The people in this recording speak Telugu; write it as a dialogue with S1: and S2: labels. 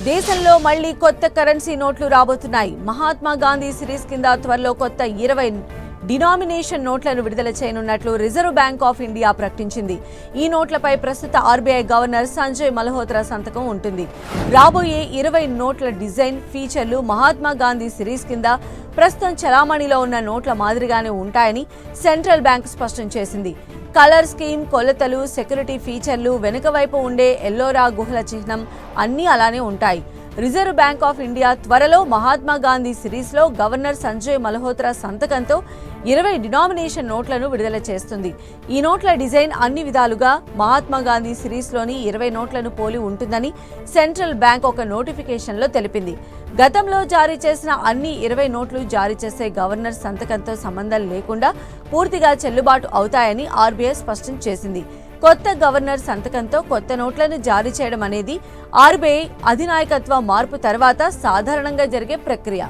S1: దేశంలో మళ్లీ కొత్త కరెన్సీ నోట్లు రాబోతున్నాయి. మహాత్మా గాంధీ సిరీస్ కింద త్వరలో కొత్త 20 డినామినేషన్ నోట్లను విడుదల చేయనున్నట్లు రిజర్వ్ బ్యాంక్ ఆఫ్ ఇండియా ప్రకటించింది. ఈ నోట్లపై ప్రస్తుత ఆర్బీఐ గవర్నర్ సంజయ్ మల్హోత్రా సంతకం ఉంటుంది. రాబోయే 20 నోట్ల డిజైన్, ఫీచర్లు మహాత్మా గాంధీ సిరీస్ కింద ప్రస్తుతం చలామణిలో ఉన్న నోట్ల మాదిరిగానే ఉంటాయని సెంట్రల్ బ్యాంక్ స్పష్టం చేసింది. కలర్ స్కీమ్, కొలతలు, సెక్యూరిటీ ఫీచర్లు, వెనుక వైపు ఉండే ఎల్లోరా గుహల చిహ్నం అన్నీ అలానే ఉంటాయి. రిజర్వ్ బ్యాంక్ ఆఫ్ ఇండియా త్వరలో మహాత్మా గాంధీ సిరీస్లో గవర్నర్ సంజయ్ మల్హోత్రా సంతకంతో 20 డినామినేషన్ నోట్లను విడుదల చేస్తుంది. ఈ నోట్ల డిజైన్ అన్ని విధాలుగా మహాత్మా గాంధీ సిరీస్లోని 20 నోట్లను పోలి ఉంటుందని సెంట్రల్ బ్యాంక్ ఒక నోటిఫికేషన్లో తెలిపింది. గతంలో జారీ చేసిన అన్ని 20 నోట్లు జారీ చేసే గవర్నర్ సంతకంతో సంబంధం లేకుండా పూర్తిగా చెల్లుబాటు అవుతాయని ఆర్బీఐ స్పష్టం చేసింది. కొత్త గవర్నర్ సంతకంతో కొత్త నోట్లను జారీ చేయడం అనేది ఆర్బీఐ అధినాయకత్వ మార్పు తర్వాత సాధారణంగా జరిగే ప్రక్రియ.